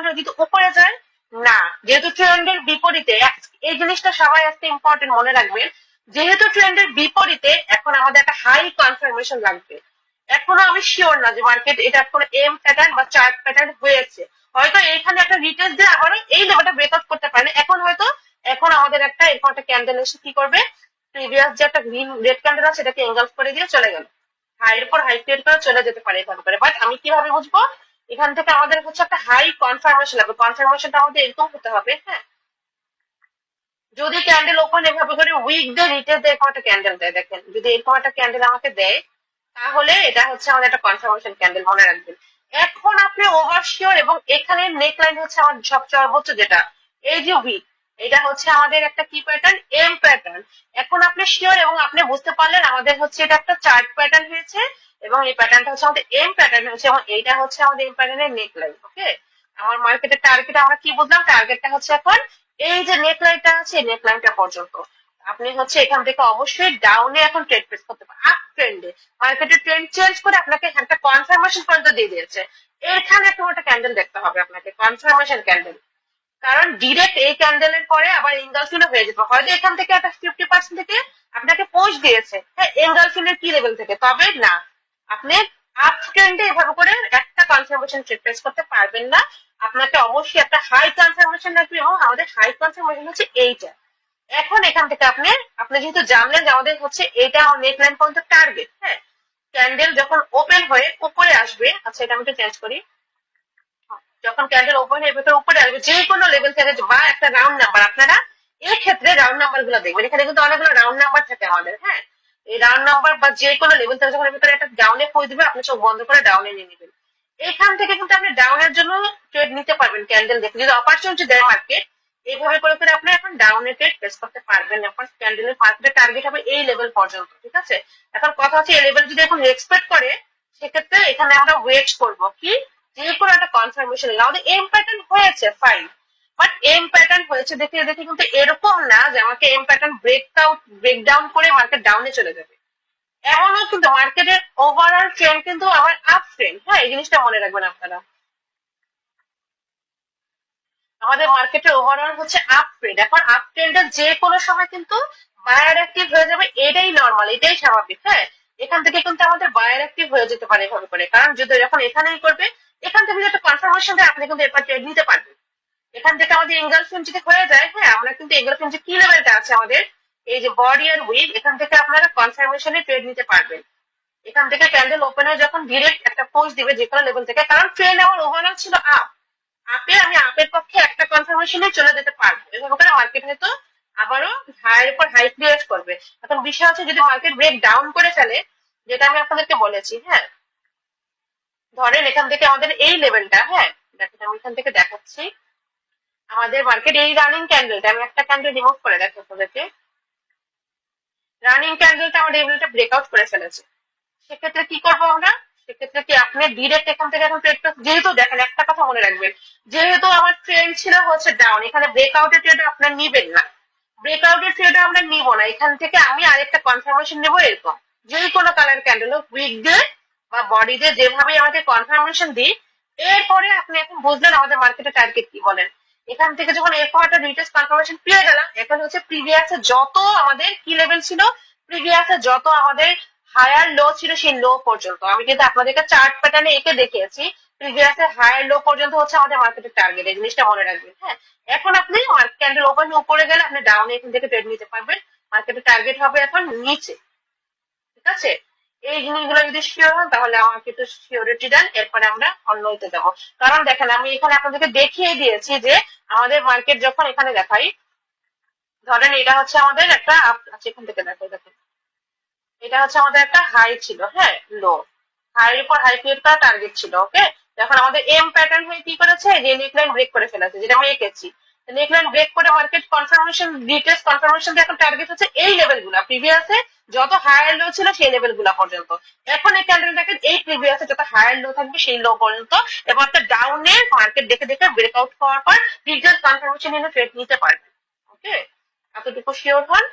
Open হয়ে কিন্তু উপরে যায় না, যেহেতু ট্রেন্ডের বিপরীতে। এই জিনিসটা সবাই আজকে ইম্পর্টেন্ট মনে রাখবেন, যেহেতু ট্রেন্ডের বিপরীতে এখন আমাদের একটা হাই কনফার্মেশন লাগবে। এখনো আমি শিওর না যে মার্কেট এটা কোনো এম প্যাটার্ন বা চার্ট প্যাটার্ন হয়েছে, হয়তো এইখানে একটা রিটেস্ট দিয়ে আবারও এই লেভেলটা ব্রেকআউট করতে পারে না। এখন আমাদের একটা এরকম একটা ক্যান্ডেল এসে কি করবে, প্রিভিয়াস যে একটা গ্রিন রেড ক্যান্ডেল আছে সেটাকে এঙ্গালফ করে দিয়ে চলে গেল, হাইয়ের পর হাই ক্রিয়েট করে চলে যেতে পারে এখান করে। বাট আমি কিভাবে বুঝবো, এখান থেকে আমাদের হচ্ছে একটা হাই কনফার্মেশন লাগবে, কনফার্মেশনটা আমাদের এরকম হতে হবে। হ্যাঁ, যদি ক্যান্ডেল ওপেন এভাবে করে উইক ডে রিটেস্ট এরকম একটা ক্যান্ডেল দেয়, দেখেন যদি এরকম একটা ক্যান্ডেল আমাকে দেয় তাহলে এটা হচ্ছে আমাদের একটা কনফার্মেশন ক্যান্ডেল, মনে রাখবেন। এখন আপনি ওভারশিওর, এবং এখানে নেকলাইন হচ্ছে আমার সবচেয়ে সর্বোচ্চ যেটা, এই যে উইক, এটা হচ্ছে আমাদের একটা কি প্যাটার্ন, এম প্যাটার্ন। এখন আপনি শিওর এবং আপনি বুঝতে পারলেন আমাদের হচ্ছে এটা একটা চার্ট প্যাটার্ন হয়েছে, এবং এই প্যাটার্নটা হচ্ছে আমাদের এম প্যাটার্ন হয়েছে, এবং এইটা হচ্ছে আমাদের এম প্যাটার্নের নেকলাইন। ওকে, আমার মার্কেটের টার্গেট আমরা কি বুঝলাম, টার্গেটটা হচ্ছে এখন এই যে নেকলাইনটা আছে, এই নেকলাইনটা পর্যন্ত। আপনি হচ্ছে এখান থেকে অবশ্যই ডাউনে এখন ট্রেড প্লেস করতে পারেন, আপ ট্রেন্ডে মার্কেটের ট্রেন্ড চেঞ্জ করে আপনাকে একটা কনফার্মেশন পর্যন্ত দিয়ে দিয়েছে। এখানে একটা ক্যান্ডেল দেখতে হবে আপনাকে, কনফার্মেশন ক্যান্ডেল। কারণ ডিরেক্ট এই ক্যান্ডেলের পরে আবার এঙ্গালফিনও হয়ে যেত, হয়তো এখান থেকে একটা 50% থেকে আপনাকে পোস্ট দিয়েছে, হ্যাঁ, এঙ্গালফিনের কি লেভেল থেকে, তবে না, আপনি আপ ট্রেন্ডে এভাবে করে একটা কনফার্মেশন ট্রেড প্লেস করতে পারবেন না। আপনাকে অবশ্যই একটা হাই কনফার্মেশন লাগবে, এবং আমাদের হাই কনফার্মেশন হচ্ছে এইটা। এখন এখান থেকে আপনি আপনি যেহেতু জানলেন যে আমাদের হচ্ছে এটা নেকলাইন পর্যন্ত টার্গেট, হ্যাঁ, ক্যান্ডেল যখন ওপেন হয়ে উপরে আসবে, আচ্ছা এটা আমি একটু চেঞ্জ করি, যখন ক্যান্ডেল ওপেন হয়ে ভেতরে উপরে আসবে যে কোনো লেভেল থেকে বা একটা রাউন্ড নাম্বার, আপনারা এই ক্ষেত্রে রাউন্ড নাম্বার গুলো দেখবেন, এখানে কিন্তু অনেকগুলো রাউন্ড নাম্বার থাকে আমাদের। হ্যাঁ, এই রাউন্ড নাম্বার বা যে কোনো লেভেল থেকে যখন ভেতরে একটা ডাউনে পৌঁছে দিবে, আপনি চোখ বন্ধ করে ডাউনে নিয়ে নেবেন। এখান থেকে কিন্তু আপনি ডাউনের জন্য ট্রেড নিতে পারবেন, ক্যান্ডেল দেখে যদি অপরচুনিটি দেয় মার্কেট, এইভাবে করে করে আপনি এখন ডাউনে ট্রেড প্লেস করতে পারবেন। এখন ক্যান্ডেলের মার্কেটের টার্গেট হবে এই লেভেল পর্যন্ত, ঠিক আছে। এখন কথা হচ্ছে এই লেভেল যদি এখন এক্সপেক্ট করে, সেক্ষেত্রে এখানে আমরা ওয়েট করব কি, যে কোনো একটা কনফার্মেশন। আমাদের এম প্যাটার্ন হয়েছে ফাইন, বাট এম প্যাটার্ন হয়েছে দেখে দেখে কিন্তু এরকম না যে আমাকে এম প্যাটার্ন ব্রেকডাউন করে মার্কেট ডাউনে চলে যাবে, এমনও কিন্তু মার্কেটের ওভারঅল ট্রেন্ড কিন্তু আমার আপ ট্রেন্ড। হ্যাঁ, এই জিনিসটা মনে রাখবেন আপনারা, আমাদের মার্কেটের ওভারঅল হচ্ছে আপ ট্রেন্ড। এখন আপ ট্রেন্ডের যে কোনো সময় কিন্তু বায়ার অ্যাক্টিভ হয়ে যাবে, এটাই নর্মাল, এটাই স্বাভাবিক। হ্যাঁ, এখান থেকে কিন্তু আমাদের বায়ার অ্যাক্টিভ হয়ে যেতে পারে এভাবে করে, কারণ যদি যখন এখানেই করবে, এখান থেকে যদি একটা কনফার্মেশন দেয় আপনি কিন্তু এরপর ট্রেড নিতে পারবেন। এখান থেকে আমাদের এঙ্গেলফিন যদি হয়ে যায়, হ্যাঁ, আমরা কিন্তু এঙ্গেলফিন যে কি লেভেলটা আছে আমাদের, এই যে বডি আর উইক, এখান থেকে আপনারা কনফার্মেশনে ট্রেড নিতে পারবেন। এখান থেকে ক্যান্ডেল ওপেনে যখন ডিরেক্ট একটা পোস্ট দিবে যে কোনো লেভেল থেকে, কারণ ট্রেন্ড আমার ওভারঅল ছিল আপ, আমি আপের পক্ষে একটা কনফার্মেশনে চলে যেতে পারবো, এভাবে করে মার্কেট হয়তো আবারও হাইয়ের উপর হাই ক্রিয়েট করবে। এখন বিষয় হচ্ছে যদি মার্কেট ব্রেক ডাউন করে ফেলে, যেটা আমি আপনাদেরকে বলেছি, হ্যাঁ, ধরেন এখান থেকে আমাদের এই লেভেলটা, হ্যাঁ, দেখেন আমি এখান থেকে দেখাচ্ছি আমাদের মার্কেট এই রানিং ক্যান্ডেলটা, আমি একটা ক্যান্ডেল রিমুভ করে দেখো আপনাদেরকে, রানিং ক্যান্ডেলটা আমাদের লেভেলটা ব্রেকআউট করে ফেলেছে। সেক্ষেত্রে কি করবো আমরা, সেক্ষেত্রে কি আপনি ডিরেক্ট এখান থেকে এখন ট্রেডটা, যেহেতু দেখেন একটা কথা মনে রাখবেন, যেহেতু আমার ট্রেন্ড ছিল হচ্ছে ডাউন, এখানে ব্রেকআউটের ট্রেড আপনার নিবেন না, ব্রেকআউটের ট্রেড আমরা নিব না, এখান থেকে আমি আরেকটা কনফার্মেশন নেবো এরকম, যে কোনো কালার ক্যান্ডেল হোক, উইক দিয়ে বা বডি দিয়ে যেভাবে আমাদের কনফার্মেশন দিই, এরপরে আপনি এখন বুঝলেন আমাদের মার্কেটের টার্গেট কি বলেন। এখান থেকে যখন এরপর একটা রিটেস্ট কনফার্মেশন পেয়ে গেলাম, এখন হচ্ছে প্রিভিয়াসে যত আমাদের কি লেভেল ছিল, প্রিভিয়াসে যত আমাদের হায়ার লো ছিল সেই লো পর্যন্ত, আমি কিন্তু আপনাদেরকে চার্ট প্যাটার্নে এঁকে দেখিয়েছি, প্রিভিয়াসের হায়ার লো পর্যন্ত হচ্ছে আমাদের মার্কেটের টার্গেট, এই জিনিসটা মনে রাখবেন। হ্যাঁ, এখন আপনি ক্যান্ডেল ওপেন উপরে গেলে আপনি ডাউনে এখান থেকে ট্রেড নিতে পারবেন, মার্কেটের টার্গেট হবে এখন নিচে, ঠিক আছে। এই জিনিসগুলো যদি শিওর হন তাহলে আমাকে একটু সিওরিটি দেন, এরপরে আমরা অন্য হতে যাবো। কারণ দেখেন আমি এখানে আপনাদেরকে দেখিয়ে দিয়েছি যে আমাদের মার্কেট যখন এখানে দেখাই, ধরেন এটা হচ্ছে আমাদের একটা আচ্ছা এখান থেকে দেখো, দেখেন এটা হচ্ছে আমাদের একটা হাই ছিল, হ্যাঁ, লো, হাইয়ের উপর হাই ক্রিয়েট করা টার্গেট ছিল। ওকে, যখন আমাদের এম প্যাটার্ন হয়ে কি করেছে, যে নেকলাইন ব্রেক করে ফেলেছে, যেটা আমি এঁকেছি, নেকলাইন ব্রেক করে মার্কেট কনফার্মেশন রিটেস্ট কনফার্মেশন দিয়ে এখন টার্গেট হচ্ছে এই লেভেল গুলা, প্রিভিয়াসে যত হায়ার লো ছিল সেই লেভেল গুলা পর্যন্ত। এখন এই ক্যান্ডেল দেখেন এই প্রিভিয়াসে যত হায়ার লো থাকবে সেই লো পর্যন্ত, এবং একটা ডাউনে মার্কেট দেখে দেখে ব্রেকআউট হওয়ার পর রিটেস্ট কনফার্মেশন নিয়ে ট্রেড নিতে পারবে। ওকে, এতটুকু শিওর হন।